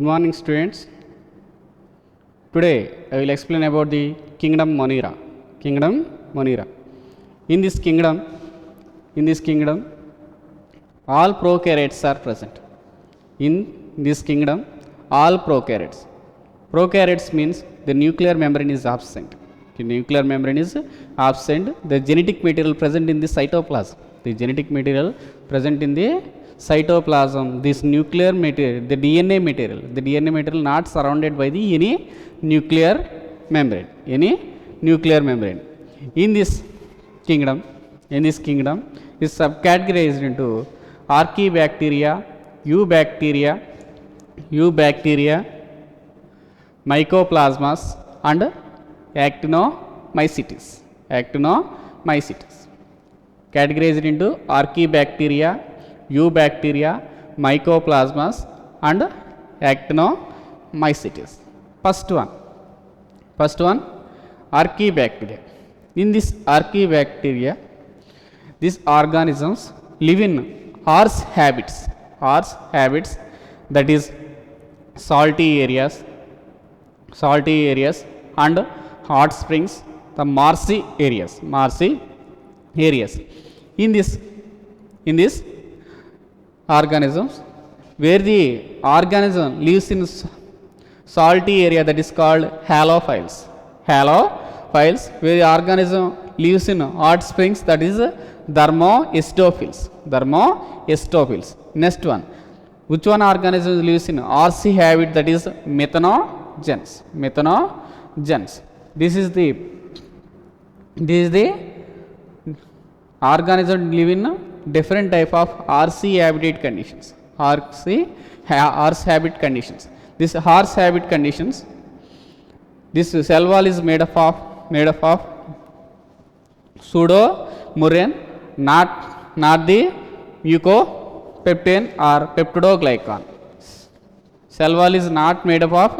Good morning, students. Today I will explain about the kingdom Monera. Kingdom Monera. In this kingdom, all prokaryotes are present. In this kingdom, all prokaryotes. Prokaryotes means the nuclear membrane is absent. The nuclear membrane is absent. The genetic material present in the cytoplasm. The genetic material present in the cytoplasm, this nuclear material, the DNA material not surrounded by the any nuclear membrane, In this kingdom is subcategorized into archaebacteria, eubacteria, mycoplasmas and actinomycetes. Categorized into archaebacteria, eubacteria, mycoplasmas and actinomycetes. First one archaebacteria. In this archaebacteria, these organisms live in harsh habits, that is salty areas and hot springs, the marshy areas. In this organisms, where the organism lives in salty area, that is called halophiles, where the organism lives in hot springs, that is thermoestophils. Next one, which one organism lives in RC habit, that is methanogens. This is the organism live in different type of RC habitat conditions. This harsh habit conditions, this cell wall is made up of pseudomurine, not the mucopeptine or peptidoglycan. Cell wall is not made up of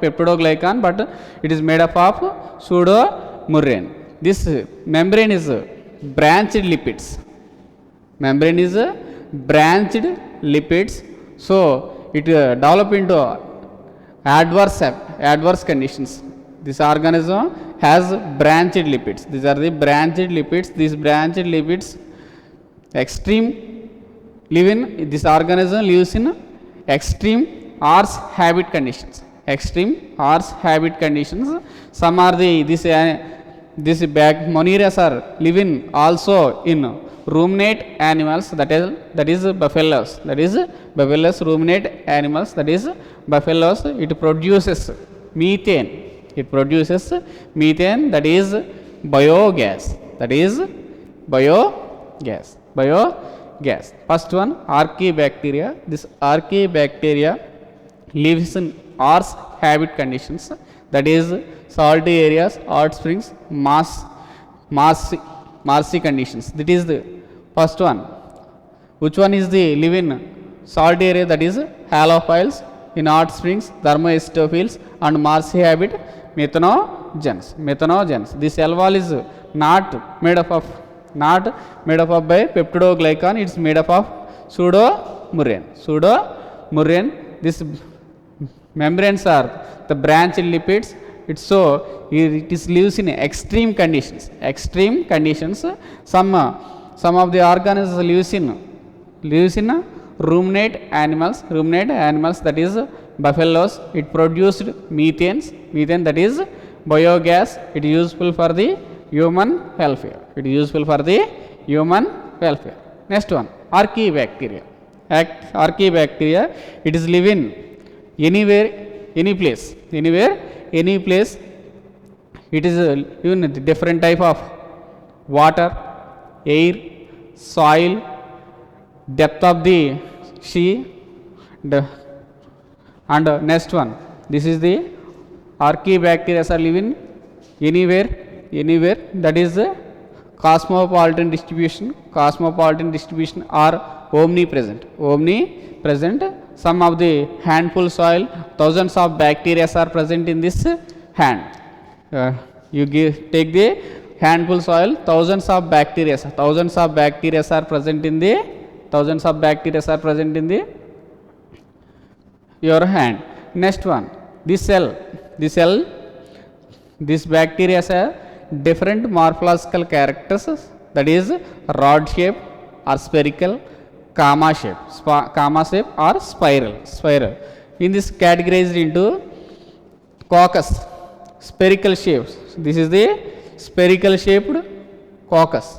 peptidoglycan, but it is made up of pseudomurine. This membrane is branched lipids. So it develop into adverse conditions. This organism has branched lipids. These are the branched lipids. These branched lipids this organism lives in extreme harsh habit conditions. Some are this Moneras are living also in ruminate animals, that is buffaloes. Ruminate animals, that is buffaloes. It produces methane. That is biogas. First one, archaebacteria. This archaebacteria lives in harsh habit conditions, that is salty areas, hot springs, marshy conditions. That is the first one. Which one is the live in salt area, that is halophiles, in hot springs, thermoestophils and marshy habit, methanogens. This cell wall is not made up of by peptidoglycan, it is made up of pseudomurine. This membranes are the branched lipids. It lives in extreme conditions. Some of the organisms lives in ruminate animals, that is buffaloes. It produced methane, that is biogas. It is useful for the human welfare. Next one, archaebacteria. It is live in anywhere, any place. It is even different type of water, air, soil, depth of the sea. And next one, this is the archaebacteria are living anywhere, that is cosmopolitan distribution or omnipresent. Some of the handful soil, thousands of bacteria are present in this hand. Take the handful soil, thousands of bacteria are present in the your hand. Next one, the cell, this bacteria has a different morphological characters, that is rod shape or spherical, comma shape or spiral. In this categorized into coccus, spherical shapes. This is the spherical shaped coccus,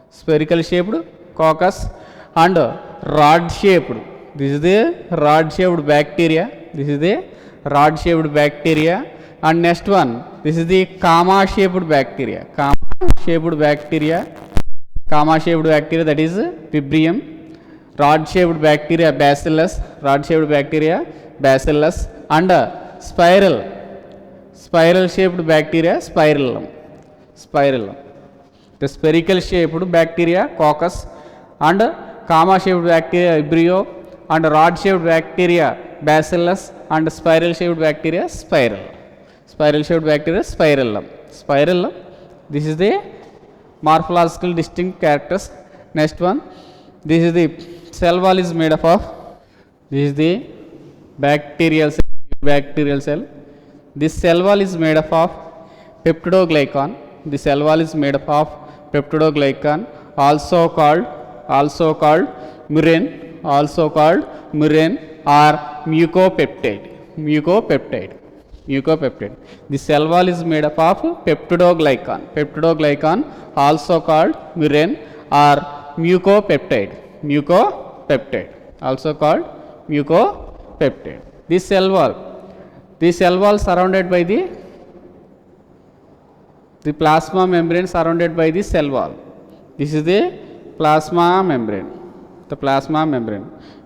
spherical shaped coccus, and rod shaped. This is the rod shaped bacteria. This is the rod shaped bacteria. And next one, this is the comma shaped bacteria. Comma shaped bacteria. Comma shaped bacteria, that is Vibrio. Rod shaped bacteria Bacillus. Rod shaped bacteria Bacillus. And spiral shaped bacteria Spirillum. The spherical shaped bacteria coccus, and comma shaped bacteria Vibrio, and rod shaped bacteria Bacillus, and spiral shaped bacteria spiral shaped bacteria Spirillum. This is the morphological distinct characters. Next one, this is the cell wall is made up of, this is the bacterial cell. This cell wall is made up of peptidoglycan. The cell wall is made up of peptidoglycan, also called murine, or mucopeptide. The cell wall is made up of peptidoglycan, also called murine or mucopeptide, also called mucopeptide. This cell wall surrounded by the plasma membrane, surrounded by the cell wall. This is the plasma membrane.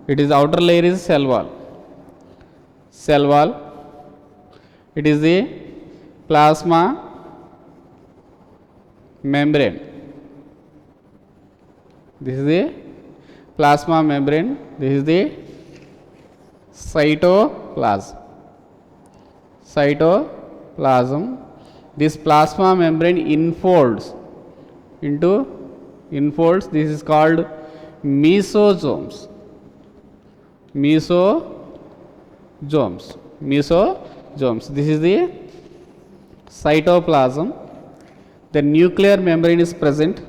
It is outer layer is cell wall. It is the plasma membrane. This is the plasma membrane. This is the cytoplasm. This plasma membrane infolds. This is called mesosomes. This is the cytoplasm. The nuclear membrane is present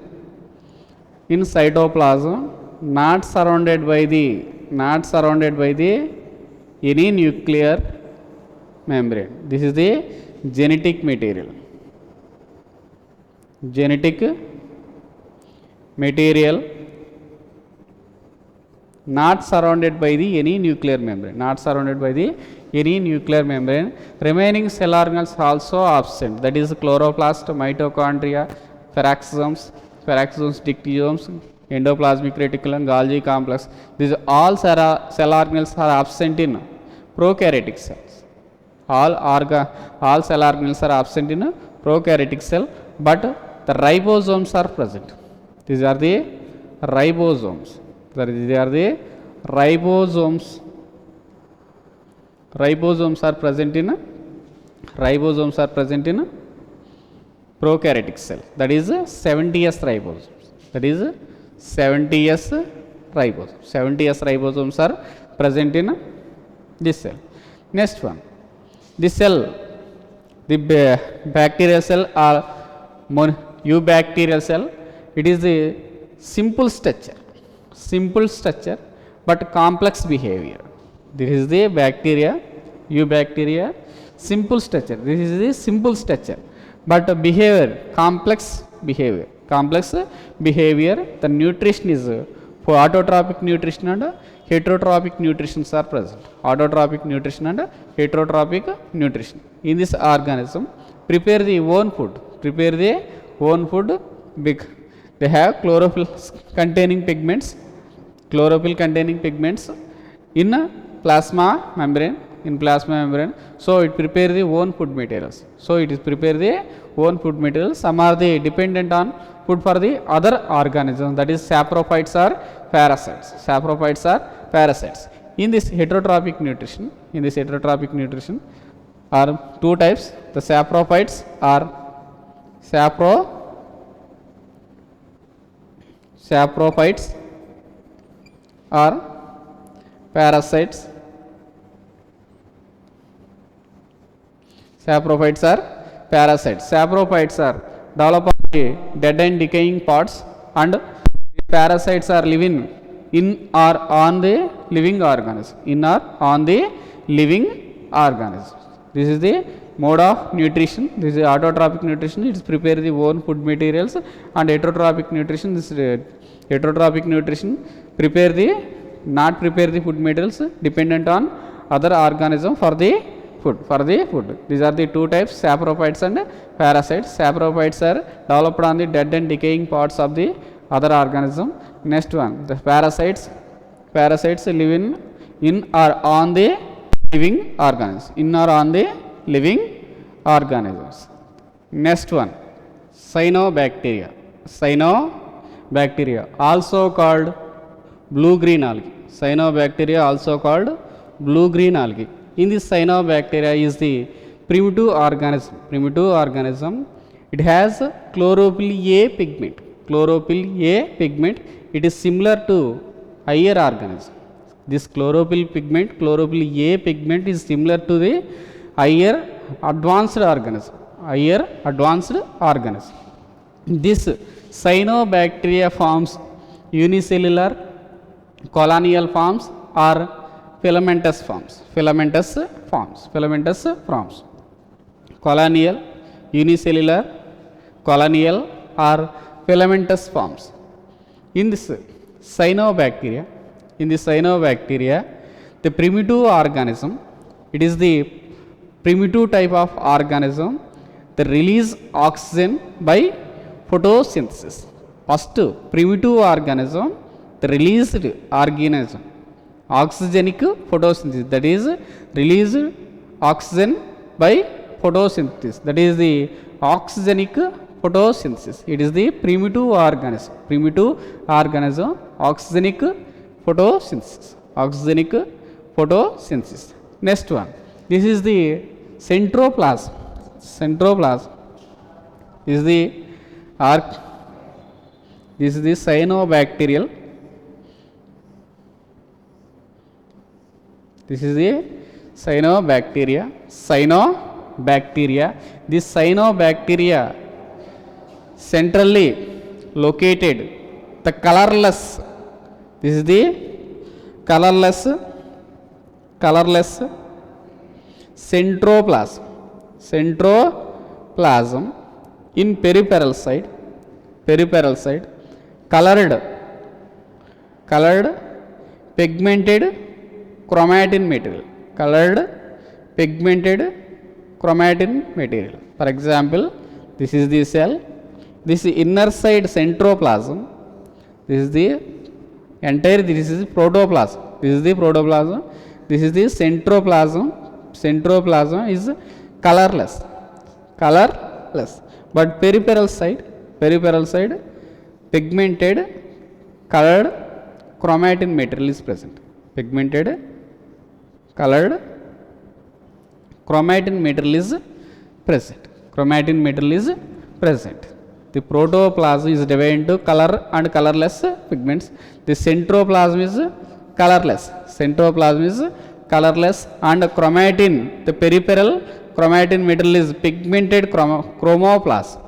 in cytoplasm, not surrounded by the any nuclear membrane. This is the genetic material. Not surrounded by the any nuclear membrane. Remaining cell organelles also absent, that is chloroplast, mitochondria, peroxisomes, dictyosomes, endoplasmic reticulum, Golgi complex. These all cell organelles are absent in prokaryotic cells. All cell organelles are absent in prokaryotic cell, but the ribosomes are present. These are the ribosomes. Ribosomes are present in prokaryotic cell. That is 70S ribosomes. 70S ribosomes are present in this cell. Next one, this cell, the bacterial cell or eubacterial cell, it is the simple structure but complex behavior. This is the eubacteria, simple structure. This is the simple structure, but complex behavior. The nutrition is for autotrophic nutrition and heterotrophic nutrition are present. In this organism, prepare the own food. They have chlorophyll containing pigments in plasma membrane. So it prepare the own food materials. Some are the dependent on food for the other organisms, that is saprophytes or parasites. In this heterotrophic nutrition are two types. The saprophytes are parasites, Saprophytes are parasites. Saprophytes are develop on the dead and decaying parts, and the parasites are living in or on the living organism. In or on the living organism. This is the mode of nutrition. This is autotrophic nutrition. It is prepare the own food materials, and heterotrophic nutrition. This heterotrophic nutrition prepare the not prepare the food materials dependent on other organism for the food. These are the two types, saprophytes and parasites. Saprophytes are developed on the dead and decaying parts of the other organism. Next one, the parasites live in or on the living organisms. In or on the living organisms. Next one, cyanobacteria also called blue green algae. Cyanobacteria also called blue green algae. In this cyanobacteria is the primitive organism. It has chlorophyll A pigment. It is similar to higher organism. This chlorophyll A pigment is similar to the higher advanced organism. This cyanobacteria forms unicellular, colonial forms or filamentous forms. Colonial, unicellular, colonial or filamentous forms. In this cyanobacteria, the primitive organism, it is the primitive type of organism that release oxygen by photosynthesis. First primitive organism, the released organism, oxygenic photosynthesis, that is released oxygen by photosynthesis, that is the oxygenic photosynthesis. It is the primitive organism, oxygenic photosynthesis. Next one, this is the centroplasm. Is the this is the cyanobacterial. This is the cyanobacteria. This cyanobacteria centrally located, the colorless. This is the colorless centroplasm in peripheral side, colored pigmented chromatin material. For example, this is the cell, this inner side centroplasm, this is the entire, this is protoplasm, this is the centroplasm is colorless, but peripheral side pigmented colored chromatin material is present. Colored chromatin material is present. The protoplasm is divided into color and colorless pigments. The centroplasm is colorless. And chromatin, the peripheral chromatin material is pigmented chromoplast.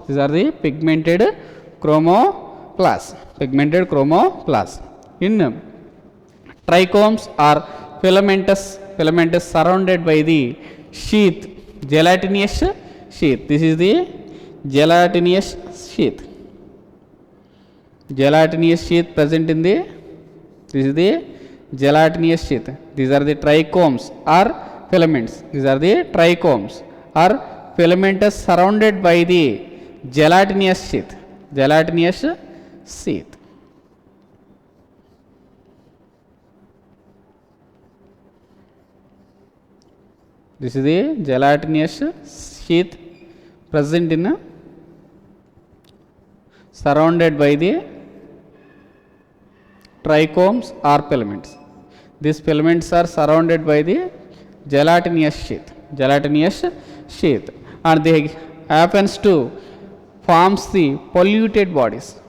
These are the pigmented chromoplast. In trichomes are filamentous surrounded by the sheath, gelatinous sheath. This is the gelatinous sheath present in the, this is the gelatinous sheath. These are the trichomes or filaments. Filamentous surrounded by the gelatinous sheath. This is the gelatinous sheath present in surrounded by the trichomes or filaments. These filaments are surrounded by the gelatinous sheath, and they happens to forms the polluted bodies.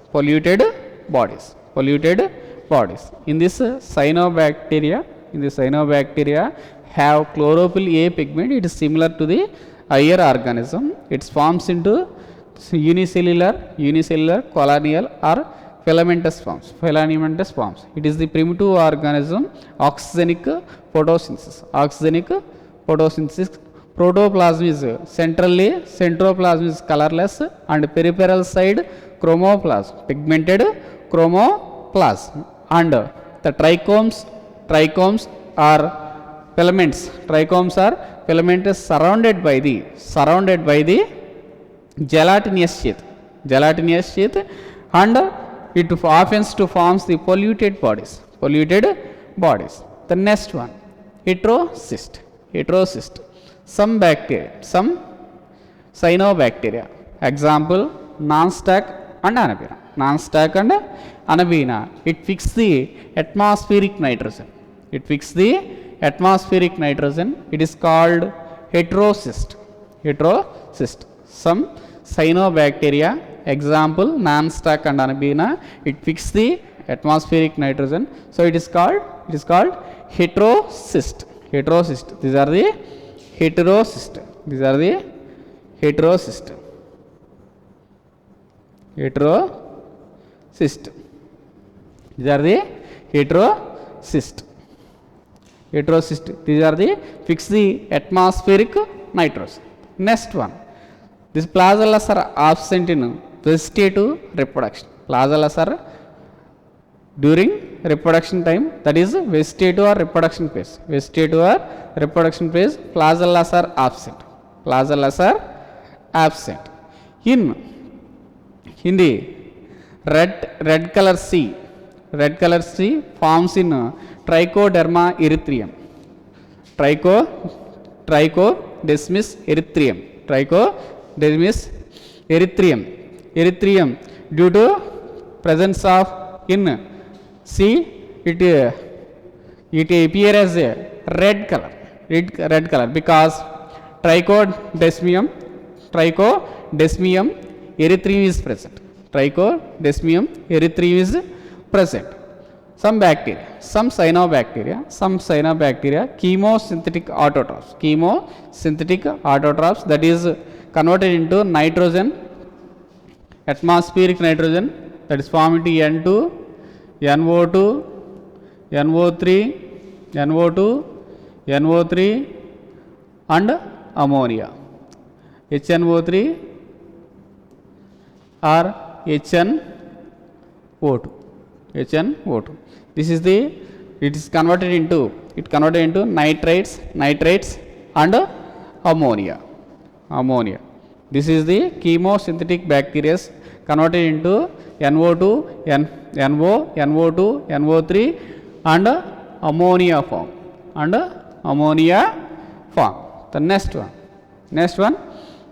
In this cyanobacteria have chlorophyll A pigment. It is similar to the higher organism. It forms into unicellular, colonial or filamentous forms. It is the primitive organism. Oxygenic photosynthesis. Protoplasm is centroplasm is colorless and peripheral side chromoplasm, pigmented chromoplasm, and the trichomes are filaments. Trichomes are filaments surrounded by the gelatinous sheath, and it often forms the polluted bodies. The next one, heterocyst. Some bacteria, some cyanobacteria, example non-stack and anabaena. It fixes the atmospheric nitrogen. It is called heterocyst. Some cyanobacteria, example non-stack and anabaena, it fixes the atmospheric nitrogen, so it is called heterocyst. These are the heterocyst. These are the heterocyst. These are the fix the atmospheric nitrogen. Next one, these flagellas are absent in vegetative reproduction. Flagellas are during reproduction time, that is vegetative or reproduction phase. Flagellas are absent. In the red color C forms in Trichoderma erythraeum. Trichodesmus erythraeum due to presence of in C, it appear as a red color because Trichodesmium erythraeum is present. Some bacteria, some cyanobacteria, chemosynthetic autotrophs, that is converted into nitrogen, atmospheric nitrogen, that is formed into N2, NO2, NO3 and ammonia. HNO3 or HNO2. This is the, it converted into nitrates and ammonia. This is the chemosynthetic bacteria converted into NO2, NO3 and ammonia form. The next one,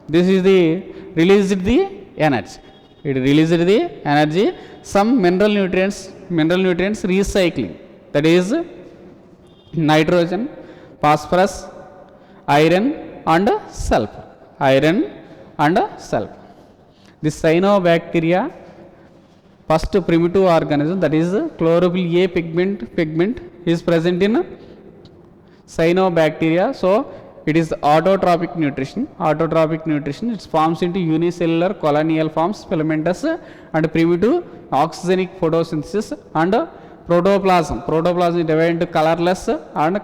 this is the released the energy. It released the energy. Some mineral nutrients recycling, that is nitrogen, phosphorus, iron and sulfur. This cyanobacteria, first primitive organism, that is chlorophyll A pigment is present in cyanobacteria, so it is autotrophic nutrition. It forms into unicellular, colonial forms, filamentous and primitive oxygenic photosynthesis, and protoplasm is divided into colorless and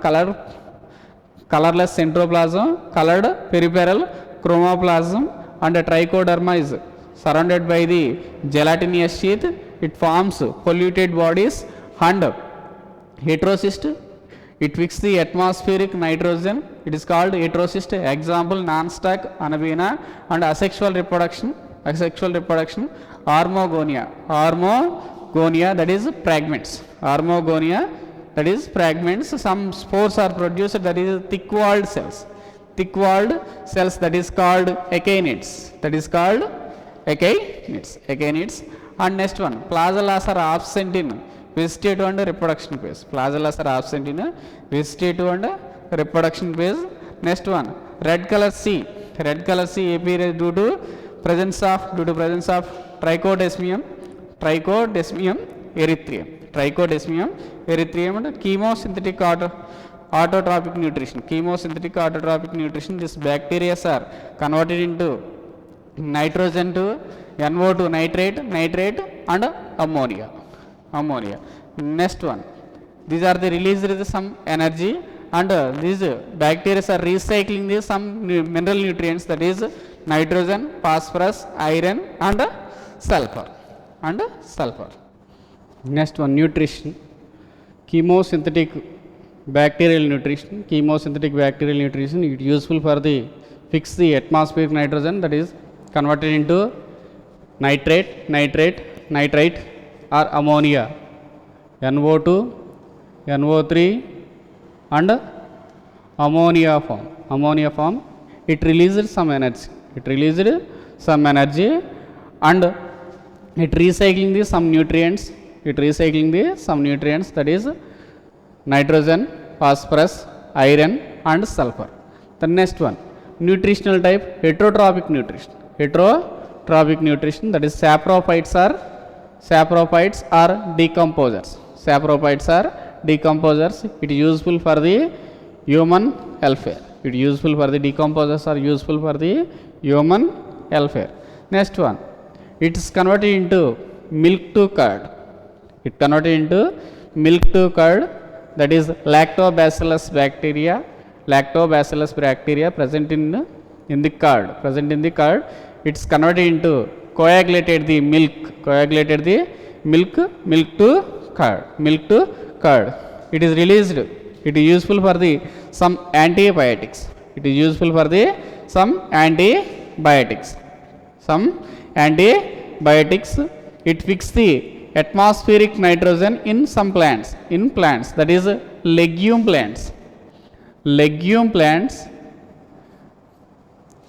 colorless centroplasm, colored peripheral chromoplasm, and trichoderma is surrounded by the gelatinous sheath. It forms polluted bodies, and heterocyst, it fixes the atmospheric nitrogen. It is called heterocyst. Example non-stack, anabaena, and asexual reproduction, Armogonia, that is fragments. Some spores are produced, that is thick-walled cells, that is called echinids. And next one, flagellas are absent in vegetative and reproduction phase. Next one, red color C appears due to presence of Trichodesmium erythraeum and chemosynthetic autotrophic nutrition, chemosynthetic autotrophic nutrition. These bacteria are converted into nitrogen to NO2, nitrate and ammonia. Next one, these are the released with some energy, and these bacteria are recycling the some mineral nutrients, that is nitrogen, phosphorus, iron and sulfur. Next one, nutrition, chemosynthetic bacterial nutrition. Chemosynthetic bacterial nutrition, it is useful for the fix the atmospheric nitrogen, that is converted into nitrate or ammonia, NO2, NO3 and ammonia form. It released some energy, and it recycling the some nutrients, that is nitrogen, phosphorus, iron and sulfur. The next one, nutritional type, heterotrophic nutrition, that is saprophytes are decomposers. It is useful for the human welfare. Decomposers are useful for the human welfare. Next one, it is converted into milk to curd. That is lactobacillus bacteria present in the curd. It is converted into coagulated the milk to curd. It is released. It is useful for the some antibiotics. It fixes the atmospheric nitrogen in some plants. That is legume plants.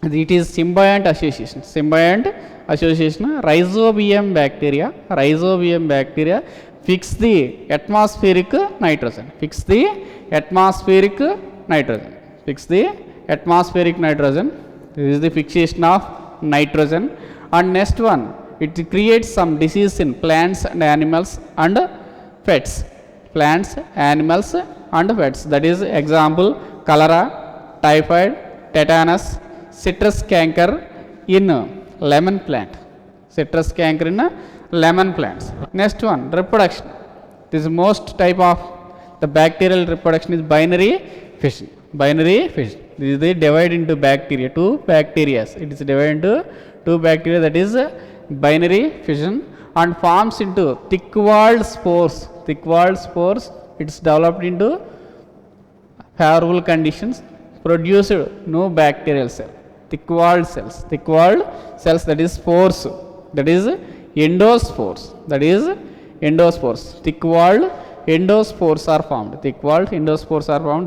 It is symbiont association. Rhizobium bacteria fix the atmospheric nitrogen. This is the fixation of nitrogen. And next one, it creates some disease in plants and animals and pets. That is example, cholera, typhoid, tetanus, citrus canker in lemon plants. Next one, reproduction. This most type of the bacterial reproduction is binary fission. This is the divide into bacteria, two bacteria. It is divided into two bacteria, that is binary fission, and forms into thick-walled spores. It's developed into favorable conditions, produced no bacterial cell. Thick-walled cells, that is spores, that is endospores. Thick-walled endospores are formed.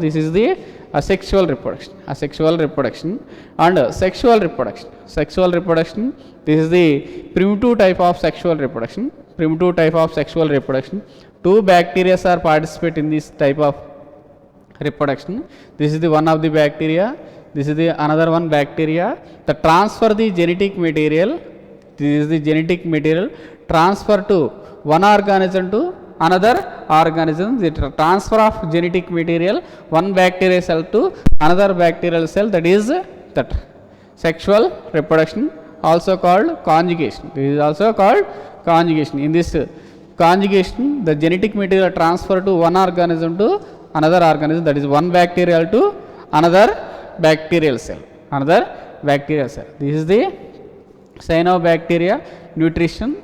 This is the asexual reproduction. And sexual reproduction. This is the primitive type of sexual reproduction. Two bacteria are participate in this type of reproduction. This is the one of the bacteria. This is the another one bacteria. The transfer the genetic material. This is the genetic material transfer to one organism to another organism. The transfer of genetic material, one bacterial cell to another bacterial cell, that is that sexual reproduction, also called conjugation. This is also called conjugation. In this conjugation, the genetic material transfer to one organism to another organism, that is one bacterial to another bacterial cell. This is the cyanobacteria nutrition.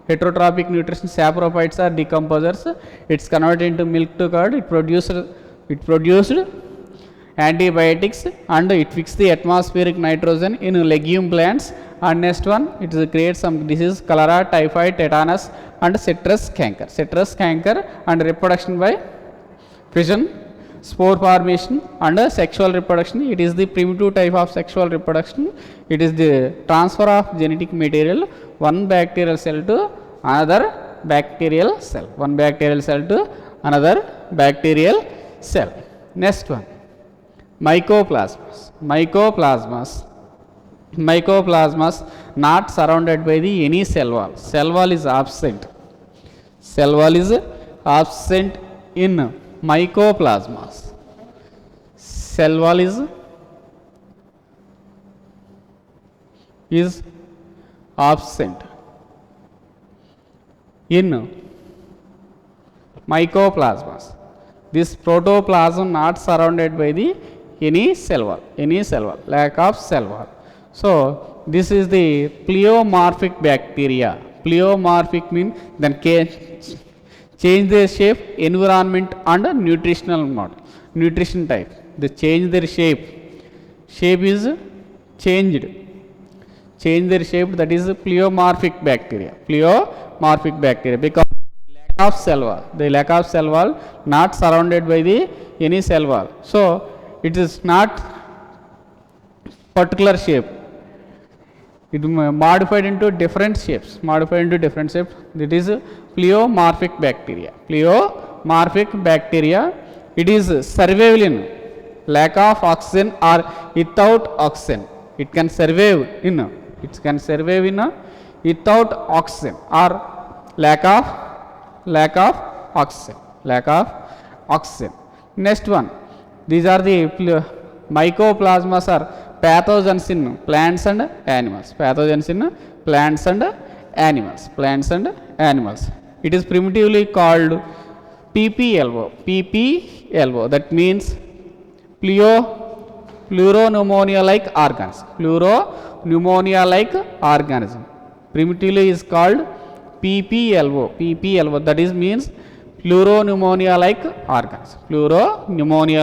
Heterotrophic nutrition, saprophytes are decomposers. It's converted into milk to curd. It produced antibiotics, and it fixed the atmospheric nitrogen in legume plants. And next one, it creates some disease, cholera, typhoid, tetanus and citrus canker. And reproduction by fission, spore formation and sexual reproduction. It is the primitive type of sexual reproduction. It is the transfer of genetic material, one bacterial cell to another bacterial cell. Next one, mycoplasmas not surrounded by the any cell wall. Cell wall is absent in mycoplasmas. cell wall is absent in mycoplasmas. This protoplasm not surrounded by the any cell wall, lack of cell wall. So this is the pleomorphic bacteria. Pleomorphic means then change their shape, environment and nutritional model, nutrition type. They change their shape. Shape is changed. Change their shape, that is pleomorphic bacteria. Pleomorphic bacteria because lack of cell wall. The lack of cell wall not surrounded by the any cell wall. So it is not particular shape. It modified into different shapes. That is pleomorphic bacteria. Pleomorphic bacteria. It is survival in lack of oxygen or without oxygen. It can survive in without oxygen or lack of oxygen. Next one. These are the mycoplasmas are pathogens in plants and animals. It is primitively called PPLO. That means pleuropneumonia like organism. Primitively is called PPLO. That is means pleuropneumonia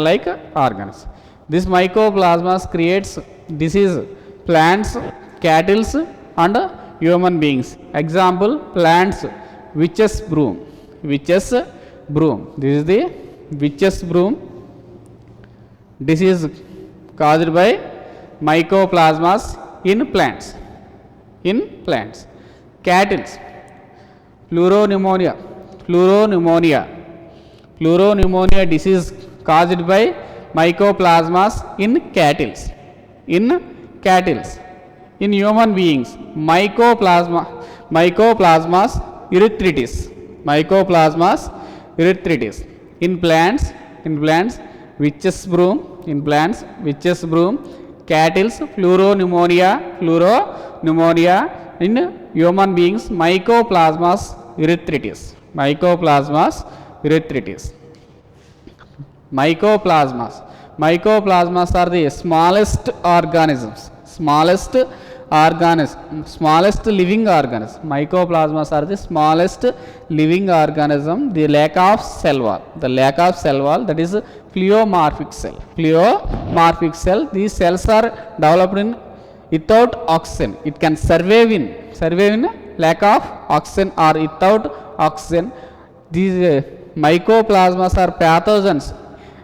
like organism. This mycoplasmas creates disease plants, cattle and human beings. Example, plants, witch's broom. This is the witch's broom. Disease caused by mycoplasmas in plants. Cattle, pleuropneumonia disease caused by mycoplasmas in cattle. In human beings, mycoplasmas erythritis. In plants, witch's broom. Cattle, pleuropneumonia. In human beings, mycoplasmas erythritis. Mycoplasmas are the smallest living organism. Mycoplasmas are the smallest living organism. The lack of cell wall, that is pleomorphic cell. These cells are developed in without oxygen. It can survive in lack of oxygen or without oxygen. These mycoplasmas are pathogens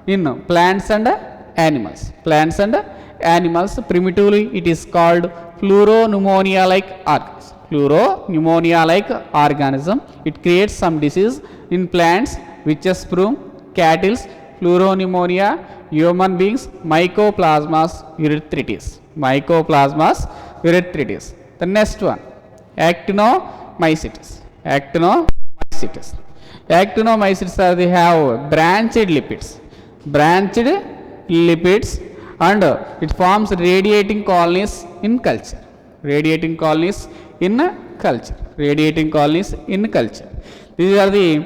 in plants and animals. Primitively it is called pleuropneumonia like organism. It creates some disease in plants, witch's broom, cattle, pleuropneumonia, human beings, mycoplasmas erythritis. The next one, actinomycetes. Actinomycetes are they have branched lipids and it forms radiating colonies in culture. These are the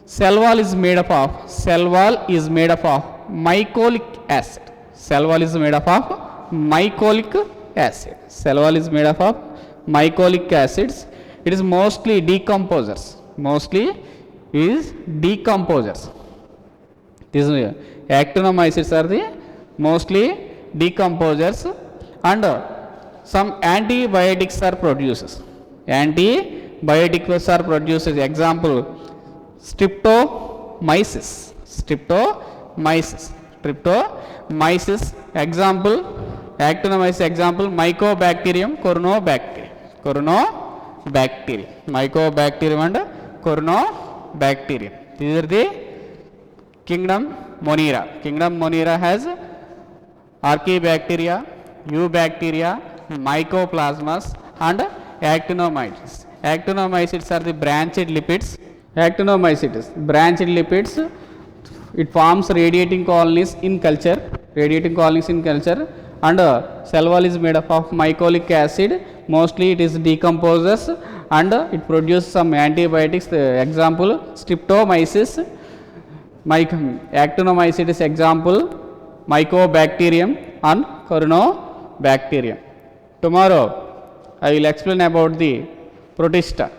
cell wall is made up of mycolic acid. It is mostly decomposers. These actinomycetes are the mostly decomposers and some antibiotics are produced. Example, streptomyces. Example, actinomyces. Example, mycobacterium, corynebacterium. Mycobacterium and corynebacterium. These are the kingdom Monera has archaebacteria, eubacteria, mycoplasmas and actinomycetes. Actinomycetes are the branched lipids. It forms radiating colonies in culture. radiating colonies in culture. And cell wall is made up of mycolic acid, mostly it is decomposes and it produces some antibiotics. Example streptomyces, actinomycetes example mycobacterium and corynebacterium. Tomorrow I will explain about the protista.